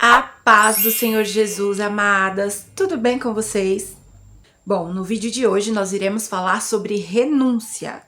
A paz do Senhor Jesus, amadas, tudo bem com vocês? Bom, no vídeo de hoje nós iremos falar sobre renúncia.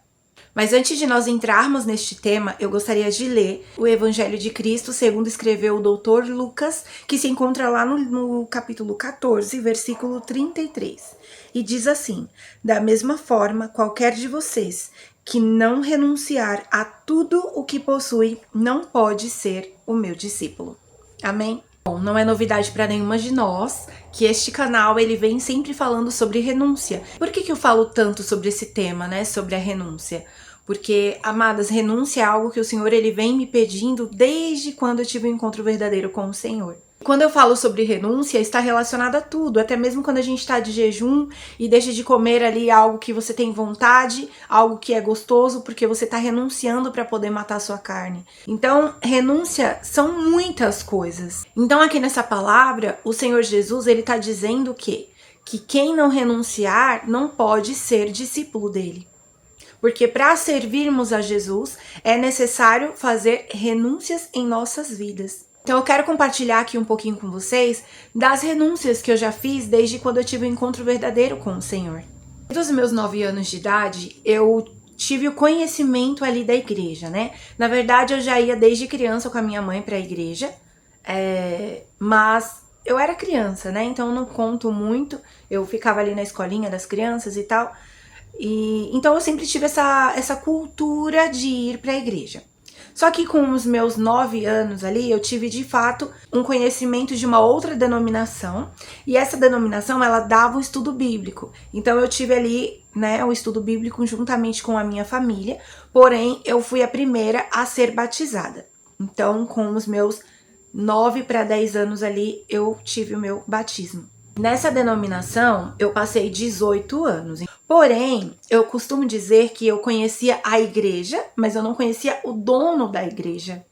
Mas antes de nós entrarmos neste tema, eu gostaria de ler o Evangelho de Cristo segundo escreveu o doutor Lucas, que se encontra lá no capítulo 14, versículo 33. E diz assim: da mesma forma, qualquer de vocês que não renunciar a tudo o que possui, não pode ser o meu discípulo. Amém? Bom, não é novidade para nenhuma de nós que este canal ele vem sempre falando sobre renúncia. Por que eu falo tanto sobre esse tema, né? Sobre a renúncia? Porque, amadas, renúncia é algo que o Senhor ele vem me pedindo desde quando eu tive um encontro verdadeiro com o Senhor. Quando eu falo sobre renúncia, está relacionado a tudo, até mesmo quando a gente está de jejum e deixa de comer ali algo que você tem vontade, algo que é gostoso, porque você está renunciando para poder matar a sua carne. Então, renúncia são muitas coisas. Então, aqui nessa palavra, o Senhor Jesus ele está dizendo que quem não renunciar não pode ser discípulo dele. Porque para servirmos a Jesus, é necessário fazer renúncias em nossas vidas. Então eu quero compartilhar aqui um pouquinho com vocês das renúncias que eu já fiz desde quando eu tive um encontro verdadeiro com o Senhor. Dos meus 9 anos de idade, eu tive o conhecimento ali da igreja, né? Na verdade, eu já ia desde criança com a minha mãe para a igreja, mas eu era criança, né? Então eu não conto muito, eu ficava ali na escolinha das crianças e tal. Então eu sempre tive essa cultura de ir para a igreja. Só que com os meus 9 anos ali, eu tive de fato um conhecimento de uma outra denominação. E essa denominação, ela dava um estudo bíblico. Então eu tive ali, né, o estudo bíblico juntamente com a minha família. Porém, eu fui a primeira a ser batizada. Então, com os meus 9 para 10 anos ali, eu tive o meu batismo. Nessa denominação, eu passei 18 anos. Porém, eu costumo dizer que eu conhecia a igreja, mas eu não conhecia o dono da igreja.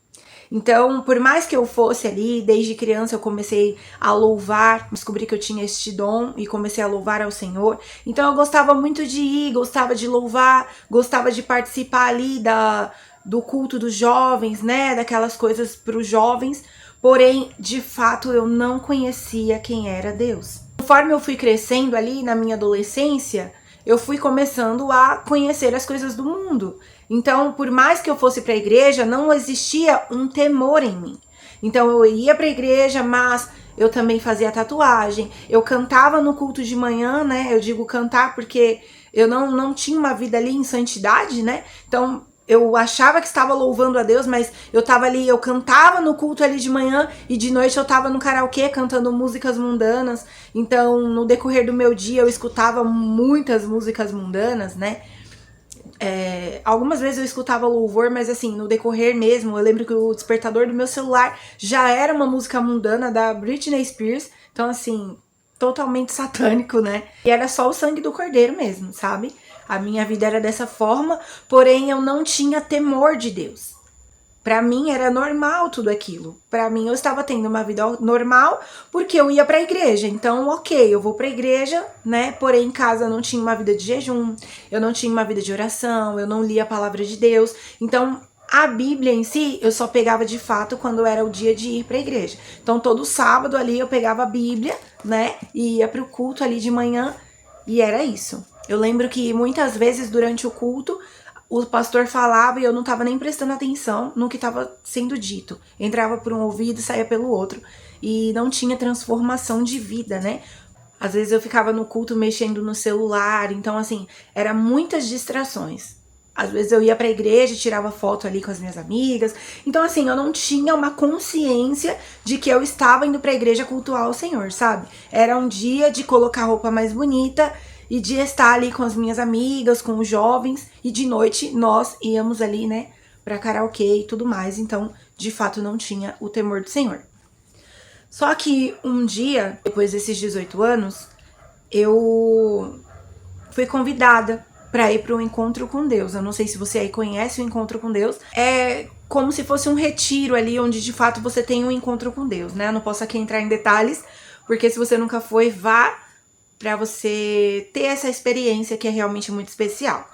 Então, por mais que eu fosse ali, desde criança eu comecei a louvar, descobri que eu tinha este dom e comecei a louvar ao Senhor. Então, eu gostava muito de ir, gostava de louvar, gostava de participar ali do culto dos jovens, né? Daquelas coisas para os jovens. Porém, de fato, eu não conhecia quem era Deus. Conforme eu fui crescendo ali na minha adolescência, eu fui começando a conhecer as coisas do mundo. Então, por mais que eu fosse para a igreja, não existia um temor em mim. Então, eu ia para a igreja, mas eu também fazia tatuagem. Eu cantava no culto de manhã, né? Eu digo cantar porque eu não tinha uma vida ali em santidade, né? Então, eu achava que estava louvando a Deus, mas eu tava ali, eu cantava no culto ali de manhã e de noite eu tava no karaokê cantando músicas mundanas. Então, no decorrer do meu dia, eu escutava muitas músicas mundanas, né? Algumas vezes eu escutava louvor, mas assim, no decorrer mesmo, eu lembro que o despertador do meu celular já era uma música mundana da Britney Spears. Então, assim, totalmente satânico, né? E era só o sangue do cordeiro mesmo, sabe? A minha vida era dessa forma, porém eu não tinha temor de Deus. Pra mim era normal tudo aquilo. Pra mim eu estava tendo uma vida normal porque eu ia pra igreja. Então, ok, eu vou pra igreja, né? Porém, em casa eu não tinha uma vida de jejum, eu não tinha uma vida de oração, eu não lia a palavra de Deus. Então, a Bíblia em si, eu só pegava de fato quando era o dia de ir pra igreja. Então, todo sábado ali eu pegava a Bíblia, né? E ia pro culto ali de manhã e era isso. Eu lembro que muitas vezes durante o culto, o pastor falava e eu não estava nem prestando atenção no que estava sendo dito. Entrava por um ouvido e saía pelo outro. E não tinha transformação de vida, né? Às vezes eu ficava no culto mexendo no celular. Então, assim, eram muitas distrações. Às vezes eu ia pra igreja e tirava foto ali com as minhas amigas. Então, assim, eu não tinha uma consciência de que eu estava indo pra igreja cultuar o Senhor, sabe? Era um dia de colocar roupa mais bonita e de estar ali com as minhas amigas, com os jovens, e de noite nós íamos ali, né, pra karaokê e tudo mais. Então, de fato, não tinha o temor do Senhor. Só que um dia, depois desses 18 anos, eu fui convidada para ir para um encontro com Deus. Eu não sei se você aí conhece o encontro com Deus. É como se fosse um retiro ali, onde de fato você tem um encontro com Deus, né? Eu não posso aqui entrar em detalhes, porque se você nunca foi, vá para você ter essa experiência que é realmente muito especial.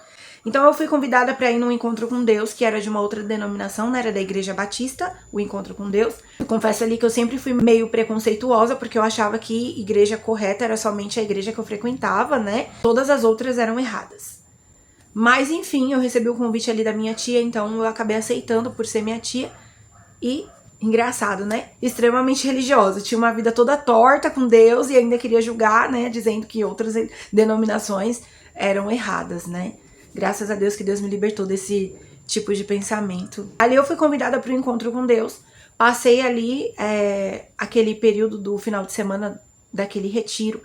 Então eu fui convidada para ir num encontro com Deus, que era de uma outra denominação, né? Era da Igreja Batista, o encontro com Deus. Eu confesso ali que eu sempre fui meio preconceituosa, porque eu achava que igreja correta era somente a igreja que eu frequentava, né? Todas as outras eram erradas. Mas enfim, eu recebi o convite ali da minha tia, então eu acabei aceitando por ser minha tia. E, engraçado, né? Extremamente religiosa. Tinha uma vida toda torta com Deus e ainda queria julgar, né? Dizendo que outras denominações eram erradas, né? Graças a Deus que Deus me libertou desse tipo de pensamento. Ali eu fui convidada para o encontro com Deus. Passei ali aquele período do final de semana daquele retiro,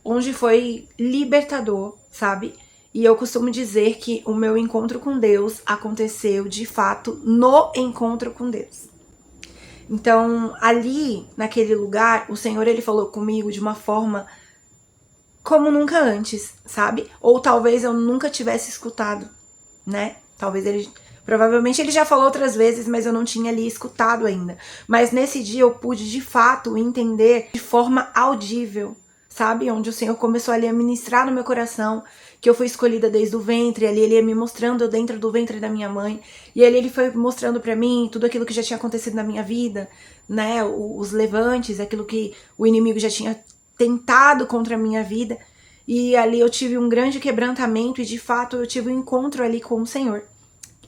onde foi libertador, sabe? E eu costumo dizer que o meu encontro com Deus aconteceu de fato no encontro com Deus. Então, ali, naquele lugar, o Senhor, ele falou comigo de uma forma como nunca antes, sabe? Ou talvez eu nunca tivesse escutado, né? Provavelmente ele já falou outras vezes, mas eu não tinha ali escutado ainda. Mas nesse dia eu pude, de fato, entender de forma audível, sabe? Onde o Senhor começou ali a ministrar no meu coração, que eu fui escolhida desde o ventre, ali ele ia me mostrando eu dentro do ventre da minha mãe, e ali ele foi mostrando pra mim tudo aquilo que já tinha acontecido na minha vida, né? Os levantes, aquilo que o inimigo já tinha tentado contra a minha vida, e ali eu tive um grande quebrantamento e de fato eu tive um encontro ali com o Senhor,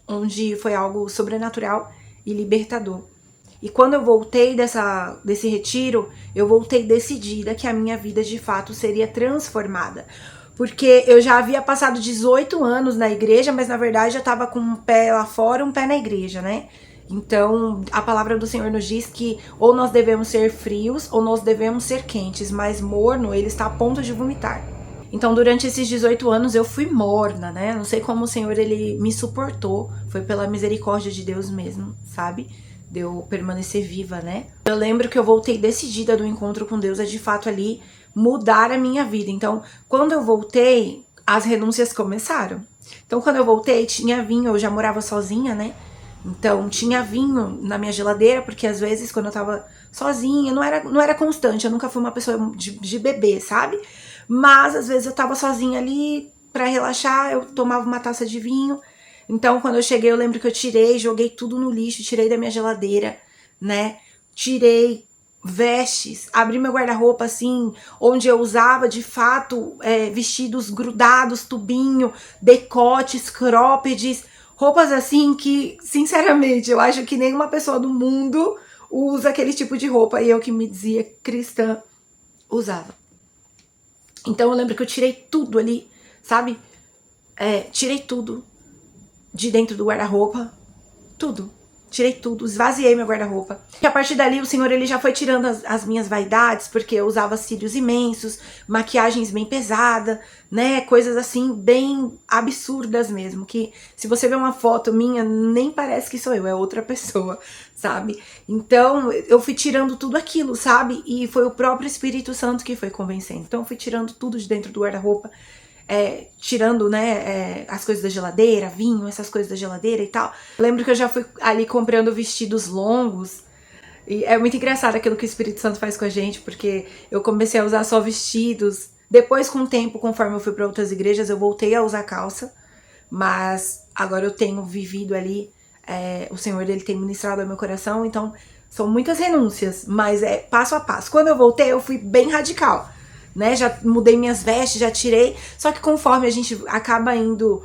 onde foi algo sobrenatural e libertador. E quando eu voltei desse retiro, eu voltei decidida que a minha vida de fato seria transformada. Porque eu já havia passado 18 anos na igreja, mas na verdade eu estava com um pé lá fora, um pé na igreja, né? Então, a palavra do Senhor nos diz que ou nós devemos ser frios ou nós devemos ser quentes, mas morno, ele está a ponto de vomitar. Então, durante esses 18 anos eu fui morna, né? Não sei como o Senhor, ele me suportou, foi pela misericórdia de Deus mesmo, sabe? De eu permanecer viva, né? Eu lembro que eu voltei decidida do encontro com Deus, é de fato ali mudar a minha vida. Então, quando eu voltei, as renúncias começaram. Então, quando eu voltei, tinha vinho, eu já morava sozinha, né? Então, tinha vinho na minha geladeira, porque às vezes, quando eu tava sozinha, não era constante, eu nunca fui uma pessoa de beber, sabe? Mas, às vezes, eu tava sozinha ali, pra relaxar, eu tomava uma taça de vinho. Então, quando eu cheguei, eu lembro que eu joguei tudo no lixo, tirei da minha geladeira, né? Tirei vestes, abri meu guarda-roupa assim, onde eu usava de fato vestidos grudados, tubinho, decotes, croppeds, roupas assim que, sinceramente, eu acho que nenhuma pessoa do mundo usa aquele tipo de roupa, e eu que me dizia cristã usava. Então eu lembro que eu tirei tudo ali, sabe? Tirei tudo de dentro do guarda-roupa, tudo. Tirei tudo, esvaziei meu guarda-roupa. E a partir dali o Senhor, ele já foi tirando as minhas vaidades, porque eu usava cílios imensos, maquiagens bem pesada, né? Coisas assim, bem absurdas mesmo, que se você ver uma foto minha, nem parece que sou eu, é outra pessoa, sabe? Então, eu fui tirando tudo aquilo, sabe? E foi o próprio Espírito Santo que foi convencendo. Então, eu fui tirando tudo de dentro do guarda-roupa, tirando, né, as coisas da geladeira, vinho, essas coisas da geladeira e tal. Eu lembro que eu já fui ali comprando vestidos longos, e é muito engraçado aquilo que o Espírito Santo faz com a gente, porque eu comecei a usar só vestidos. Depois, com o tempo, conforme eu fui para outras igrejas, eu voltei a usar calça, mas agora eu tenho vivido ali, o Senhor, ele tem ministrado ao meu coração, então são muitas renúncias, mas é passo a passo. Quando eu voltei, eu fui bem radical, né? Já mudei minhas vestes, já tirei. Só que conforme a gente acaba indo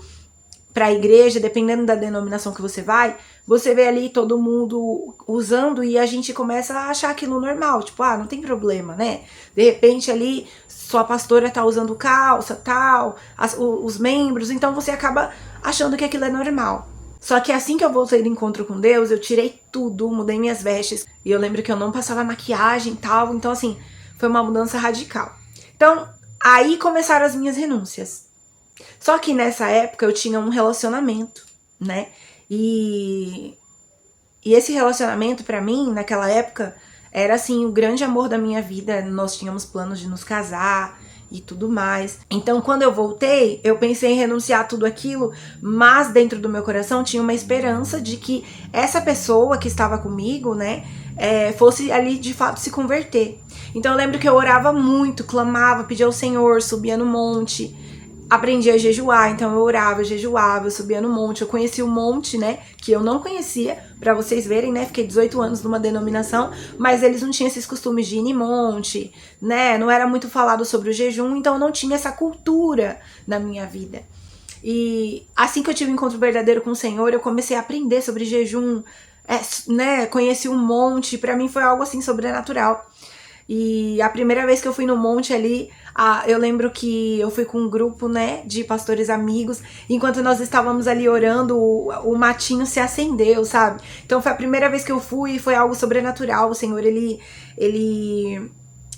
pra igreja, dependendo da denominação que você vai, você vê ali todo mundo usando e a gente começa a achar aquilo normal. Tipo, não tem problema, né? De repente ali, sua pastora tá usando calça, tal, os membros, então você acaba achando que aquilo é normal. Só que assim que eu voltei do encontro com Deus, eu tirei tudo, mudei minhas vestes. E eu lembro que eu não passava maquiagem e tal, então assim, foi uma mudança radical. Então, aí começaram as minhas renúncias. Só que nessa época eu tinha um relacionamento, né? E esse relacionamento pra mim, naquela época, era assim, o grande amor da minha vida. Nós tínhamos planos de nos casar e tudo mais. Então, quando eu voltei, eu pensei em renunciar a tudo aquilo, mas dentro do meu coração tinha uma esperança de que essa pessoa que estava comigo, né, fosse ali de fato se converter. Então eu lembro que eu orava muito, clamava, pedia ao Senhor, subia no monte, aprendi a jejuar, então eu orava, eu jejuava, eu subia no monte, eu conheci o monte, né, que eu não conhecia, pra vocês verem, né, fiquei 18 anos numa denominação, mas eles não tinham esses costumes de ir em monte, né, não era muito falado sobre o jejum, então eu não tinha essa cultura na minha vida. E assim que eu tive um encontro verdadeiro com o Senhor, eu comecei a aprender sobre jejum, né, conheci um monte, pra mim foi algo assim sobrenatural. E a primeira vez que eu fui no monte ali, eu lembro que eu fui com um grupo, né, de pastores amigos. Enquanto nós estávamos ali orando, o matinho se acendeu, sabe? Então foi a primeira vez que eu fui e foi algo sobrenatural. O Senhor,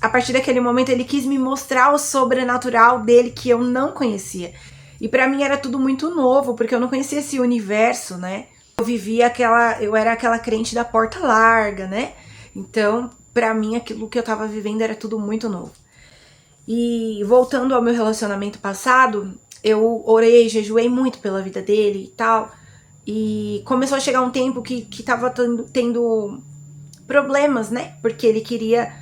a partir daquele momento, ele quis me mostrar o sobrenatural dele que eu não conhecia. E pra mim era tudo muito novo, porque eu não conhecia esse universo, né? Eu era aquela crente da porta larga, né? Então, pra mim, aquilo que eu tava vivendo era tudo muito novo. E voltando ao meu relacionamento passado, eu orei, jejuei muito pela vida dele e tal. E começou a chegar um tempo que tava tendo problemas, né? Porque ele queria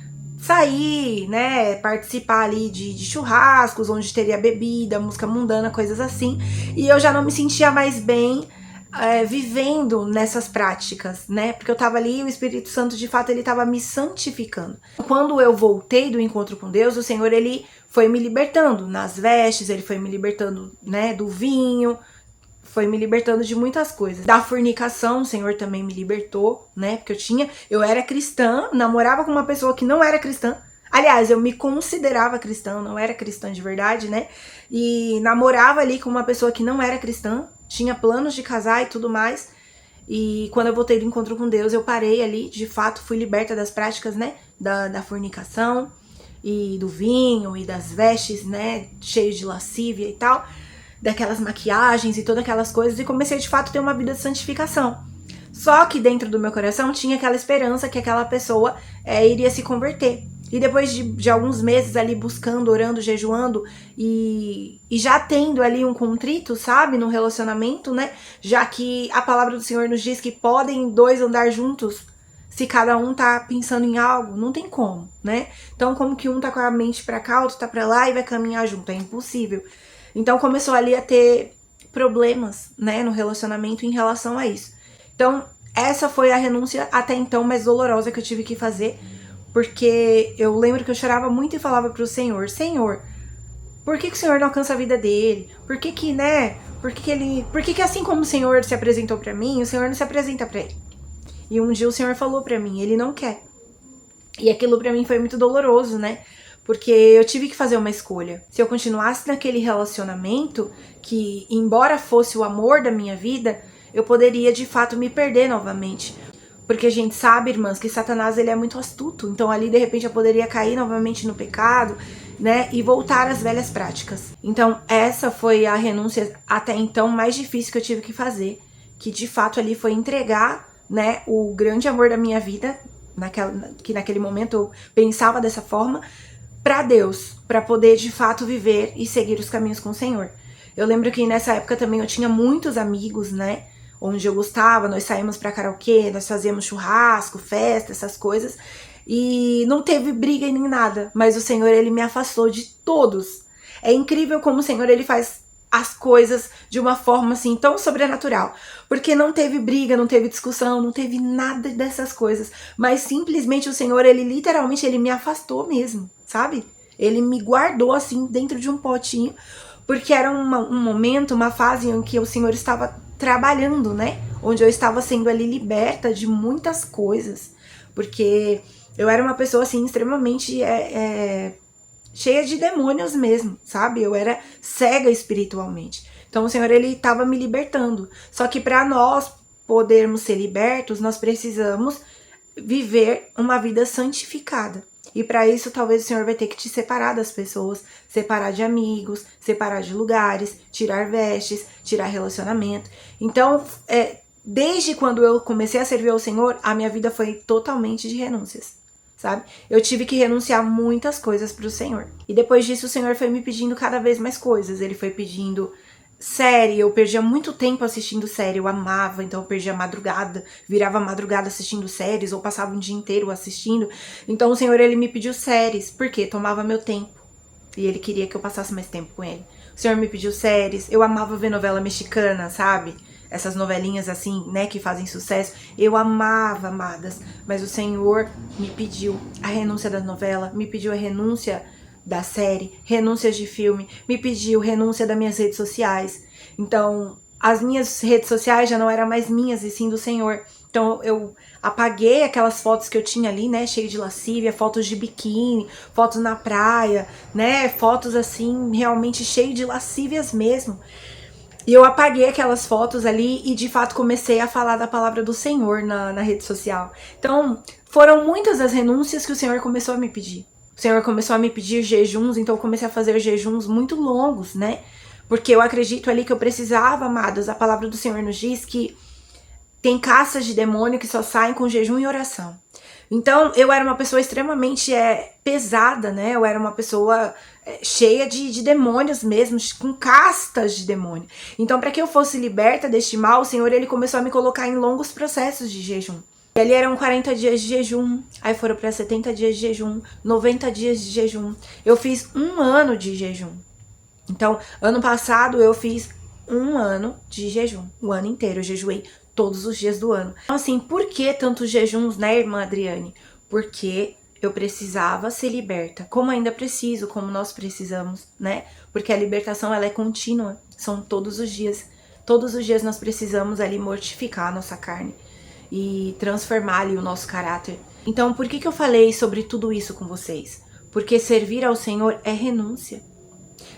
sair, né? Participar ali de churrascos, onde teria bebida, música mundana, coisas assim. E eu já não me sentia mais bem vivendo nessas práticas, né? Porque eu tava ali e o Espírito Santo, de fato, ele tava me santificando. Quando eu voltei do encontro com Deus, o Senhor, ele foi me libertando nas vestes, ele foi me libertando, né, do vinho, foi me libertando de muitas coisas. Da fornicação, o Senhor também me libertou, né? Porque eu era cristã, namorava com uma pessoa que não era cristã. Aliás, eu me considerava cristã, não era cristã de verdade, né? E namorava ali com uma pessoa que não era cristã, tinha planos de casar e tudo mais. E quando eu voltei do encontro com Deus, eu parei ali, de fato, fui liberta das práticas, né? Da fornicação e do vinho e das vestes, né? Cheias de lascívia e tal, daquelas maquiagens e todas aquelas coisas, e comecei de fato a ter uma vida de santificação. Só que dentro do meu coração tinha aquela esperança que aquela pessoa iria se converter. E depois de alguns meses ali buscando, orando, jejuando e já tendo ali um contrito, sabe, no relacionamento, né? Já que a palavra do Senhor nos diz que podem dois andar juntos se cada um tá pensando em algo, não tem como, né? Então como que um tá com a mente pra cá, outro tá pra lá e vai caminhar junto? É impossível. Então começou ali a ter problemas, né, no relacionamento em relação a isso. Então essa foi a renúncia até então mais dolorosa que eu tive que fazer, porque eu lembro que eu chorava muito e falava pro Senhor, Senhor, por que o Senhor não alcança a vida dele? Por que, né, por que assim como o Senhor se apresentou pra mim, o Senhor não se apresenta pra ele? E um dia o Senhor falou pra mim, ele não quer. E aquilo pra mim foi muito doloroso, né? Porque eu tive que fazer uma escolha. Se eu continuasse naquele relacionamento, que embora fosse o amor da minha vida, eu poderia de fato me perder novamente. Porque a gente sabe, irmãs, que Satanás ele é muito astuto. Então ali de repente eu poderia cair novamente no pecado, né? E voltar às velhas práticas. Então essa foi a renúncia até então mais difícil que eu tive que fazer. Que de fato ali foi entregar, né, o grande amor da minha vida, que naquele momento eu pensava dessa forma, para Deus, para poder de fato viver e seguir os caminhos com o Senhor. Eu lembro que nessa época também eu tinha muitos amigos, né, onde eu gostava, nós saímos para karaokê, nós fazíamos churrasco, festa, essas coisas, e não teve briga nem nada, mas o Senhor, ele me afastou de todos. É incrível como o Senhor, ele faz as coisas de uma forma assim tão sobrenatural, porque não teve briga, não teve discussão, não teve nada dessas coisas, mas simplesmente o Senhor, ele literalmente, ele me afastou mesmo, sabe? Ele me guardou assim dentro de um potinho, porque era um momento, uma fase em que o Senhor estava trabalhando, né? Onde eu estava sendo ali liberta de muitas coisas, porque eu era uma pessoa assim extremamente cheia de demônios mesmo, sabe? Eu era cega espiritualmente. Então o Senhor, ele estava me libertando. Só que para nós podermos ser libertos, nós precisamos viver uma vida santificada. E para isso, talvez o Senhor vai ter que te separar das pessoas, separar de amigos, separar de lugares, tirar vestes, tirar relacionamento. Então, desde quando eu comecei a servir ao Senhor, a minha vida foi totalmente de renúncias, sabe? Eu tive que renunciar muitas coisas pro Senhor. E depois disso, o Senhor foi me pedindo cada vez mais coisas. Ele foi pedindo série, eu perdia muito tempo assistindo série, eu amava, então eu perdia a madrugada, virava a madrugada assistindo séries, ou passava um dia inteiro assistindo. Então o Senhor, ele me pediu séries, porque tomava meu tempo, e ele queria que eu passasse mais tempo com ele. O o Senhor me pediu séries, eu amava ver novela mexicana, sabe? Essas novelinhas assim, né, que fazem sucesso, eu amava, amadas, mas o Senhor me pediu a renúncia da novela, me pediu a renúncia da série, renúncias de filme, me pediu renúncia das minhas redes sociais. Então, as minhas redes sociais já não eram mais minhas, e sim do Senhor. Então, eu apaguei aquelas fotos que eu tinha ali, né, cheio de lascívia, fotos de biquíni, fotos na praia, né, fotos assim, realmente cheio de lascívias mesmo. E eu apaguei aquelas fotos ali e de fato comecei a falar da palavra do Senhor na rede social. Então, foram muitas as renúncias que o Senhor começou a me pedir. O Senhor começou a me pedir jejuns, então eu comecei a fazer jejuns muito longos, né? Porque eu acredito ali que eu precisava, amados, a palavra do Senhor nos diz que tem caças de demônio que só saem com jejum e oração. Então, eu era uma pessoa extremamente pesada, né? Eu era uma pessoa cheia de demônios mesmo, com castas de demônio. Então, para que eu fosse liberta deste mal, o Senhor, ele começou a me colocar em longos processos de jejum. E ali eram 40 dias de jejum, aí foram para 70 dias de jejum, 90 dias de jejum. Eu fiz 1 ano de jejum. Então, ano passado eu fiz 1 ano de jejum, o ano inteiro eu jejuei todos os dias do ano. Então, assim, por que tantos jejuns, né, irmã Adriane? Porque eu precisava ser liberta, como ainda preciso, como nós precisamos, né? Porque a libertação, ela é contínua, são todos os dias. Todos os dias nós precisamos ali mortificar a nossa carne e transformar ali o nosso caráter. Então, por que eu falei sobre tudo isso com vocês? Porque servir ao Senhor é renúncia.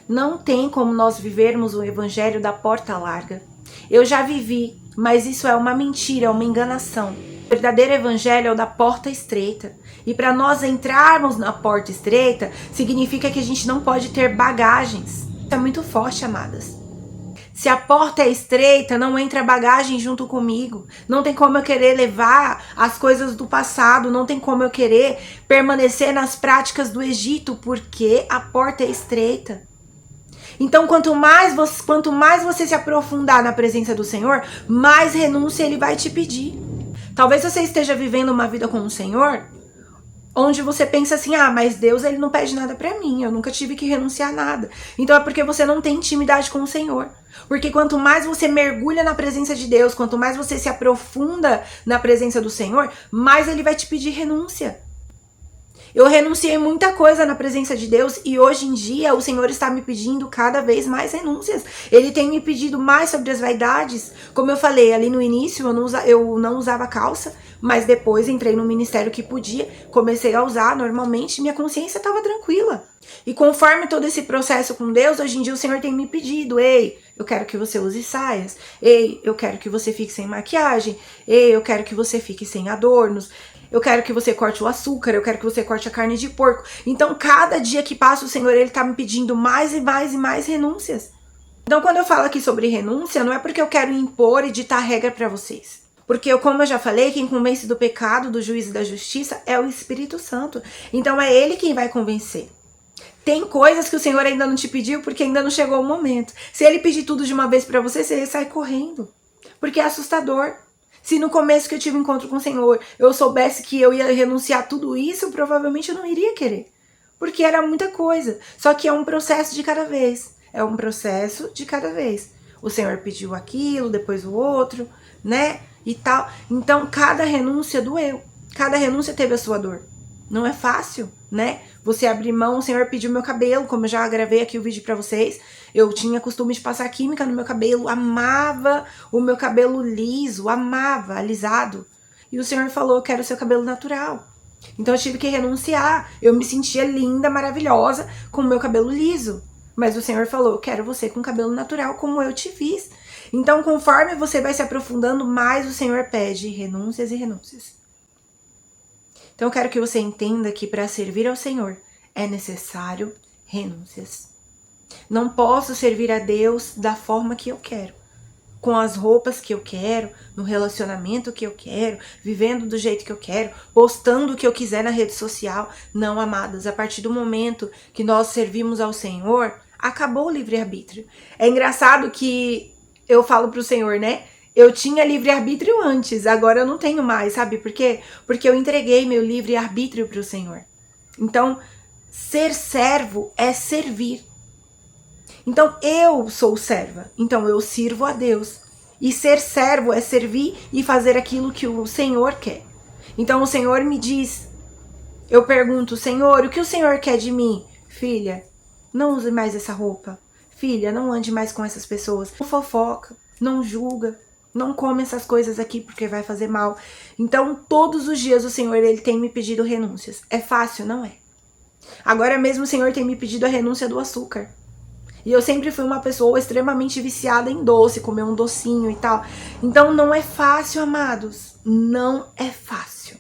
Não tem como nós vivermos o evangelho da porta larga. Eu já vivi, mas isso é uma mentira, é uma enganação. O verdadeiro evangelho é o da porta estreita. E para nós entrarmos na porta estreita, significa que a gente não pode ter bagagens. Isso é muito forte, amadas. Se a porta é estreita, não entra bagagem junto comigo. Não tem como eu querer levar as coisas do passado. Não tem como eu querer permanecer nas práticas do Egito, porque a porta é estreita. Então, quanto mais você se aprofundar na presença do Senhor, mais renúncia Ele vai te pedir. Talvez você esteja vivendo uma vida com o Senhor, onde você pensa assim, mas Deus, Ele não pede nada pra mim, eu nunca tive que renunciar a nada. Então é porque você não tem intimidade com o Senhor. Porque quanto mais você mergulha na presença de Deus, quanto mais você se aprofunda na presença do Senhor, mais Ele vai te pedir renúncia. Eu renunciei muita coisa na presença de Deus e hoje em dia o Senhor está me pedindo cada vez mais renúncias. Ele tem me pedido mais sobre as vaidades. Como eu falei ali no início, eu não usava calça, mas depois entrei no ministério que podia, comecei a usar normalmente, minha consciência estava tranquila. E conforme todo esse processo com Deus, hoje em dia o Senhor tem me pedido, ei, eu quero que você use saias, ei, eu quero que você fique sem maquiagem, ei, eu quero que você fique sem adornos, eu quero que você corte o açúcar, eu quero que você corte a carne de porco. Então, cada dia que passa, o Senhor, Ele tá me pedindo mais e mais e mais renúncias. Então, quando eu falo aqui sobre renúncia, não é porque eu quero impor e ditar regra pra vocês. Porque, como eu já falei, quem convence do pecado, do juízo e da justiça é o Espírito Santo. Então, é Ele quem vai convencer. Tem coisas que o Senhor ainda não te pediu porque ainda não chegou o momento. Se Ele pedir tudo de uma vez pra você, você sai correndo. Porque é assustador. Se no começo que eu tive um encontro com o Senhor, eu soubesse que eu ia renunciar a tudo isso, provavelmente eu não iria querer. Porque era muita coisa. Só que é um processo de cada vez. É um processo de cada vez. O Senhor pediu aquilo, depois o outro, né? E tal. Então, cada renúncia doeu. Cada renúncia teve a sua dor. Não é fácil, né? Você abrir mão, o Senhor pediu meu cabelo, como eu já gravei aqui o vídeo pra vocês. Eu tinha costume de passar química no meu cabelo, amava o meu cabelo liso, amava, alisado. E o Senhor falou, eu quero seu cabelo natural. Então eu tive que renunciar. Eu me sentia linda, maravilhosa, com o meu cabelo liso. Mas o Senhor falou, eu quero você com cabelo natural, como eu te fiz. Então, conforme você vai se aprofundando, mais o Senhor pede renúncias e renúncias. Então eu quero que você entenda que para servir ao Senhor é necessário renúncias. Não posso servir a Deus da forma que eu quero, com as roupas que eu quero, no relacionamento que eu quero, vivendo do jeito que eu quero, postando o que eu quiser na rede social. Não, amadas, a partir do momento que nós servimos ao Senhor, acabou o livre-arbítrio. É engraçado que eu falo pro Senhor, né? Eu tinha livre-arbítrio antes, agora eu não tenho mais, sabe por quê? Porque eu entreguei meu livre-arbítrio pro Senhor. Então, ser servo é servir. Então eu sou serva, então eu sirvo a Deus. E ser servo é servir e fazer aquilo que o Senhor quer. Então o Senhor me diz, eu pergunto, Senhor, o que o Senhor quer de mim? Filha, não use mais essa roupa. Filha, não ande mais com essas pessoas. Não fofoca, não julga, não come essas coisas aqui porque vai fazer mal. Então todos os dias o Senhor ele tem me pedido renúncias. É fácil? Não é. Agora mesmo o Senhor tem me pedido a renúncia do açúcar. E eu sempre fui uma pessoa extremamente viciada em doce, comer um docinho e tal. Então não é fácil, amados. Não é fácil.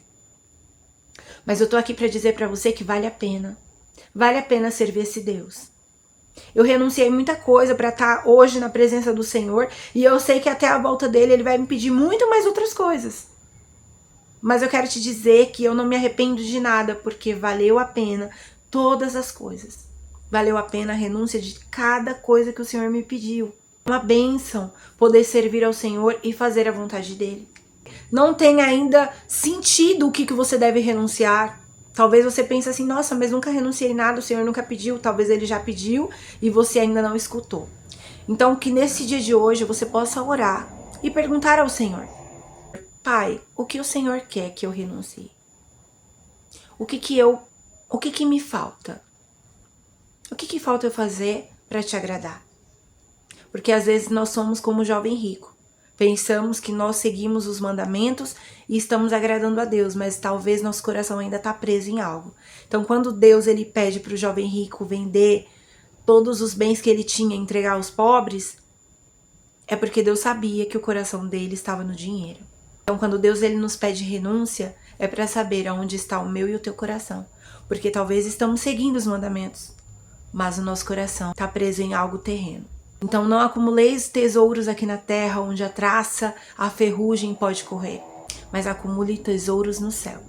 Mas eu tô aqui pra dizer pra você que vale a pena. Vale a pena servir esse Deus. Eu renunciei muita coisa pra estar hoje na presença do Senhor. E eu sei que até a volta dele ele vai me pedir muito mais outras coisas. Mas eu quero te dizer que eu não me arrependo de nada, porque valeu a pena todas as coisas. Valeu a pena a renúncia de cada coisa que o Senhor me pediu. É uma bênção poder servir ao Senhor e fazer a vontade dele. Não tem ainda sentido o que você deve renunciar. Talvez você pense assim, nossa, mas nunca renunciei nada, o Senhor nunca pediu. Talvez ele já pediu e você ainda não escutou. Então que nesse dia de hoje você possa orar e perguntar ao Senhor: Pai, o que o Senhor quer que eu renuncie? O que me falta? O que falta eu fazer para te agradar? Porque às vezes nós somos como o jovem rico. Pensamos que nós seguimos os mandamentos e estamos agradando a Deus, mas talvez nosso coração ainda está preso em algo. Então quando Deus ele pede para o jovem rico vender todos os bens que ele tinha e entregar aos pobres, é porque Deus sabia que o coração dele estava no dinheiro. Então quando Deus ele nos pede renúncia, é para saber aonde está o meu e o teu coração. Porque talvez estamos seguindo os mandamentos, mas o nosso coração está preso em algo terreno. Então não acumuleis tesouros aqui na terra, onde a traça, a ferrugem pode correr, mas acumule tesouros no céu.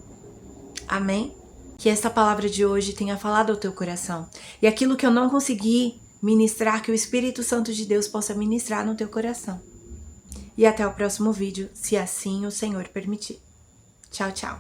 Amém? Que esta palavra de hoje tenha falado ao teu coração. E aquilo que eu não consegui ministrar, que o Espírito Santo de Deus possa ministrar no teu coração. E até o próximo vídeo, se assim o Senhor permitir. Tchau, tchau.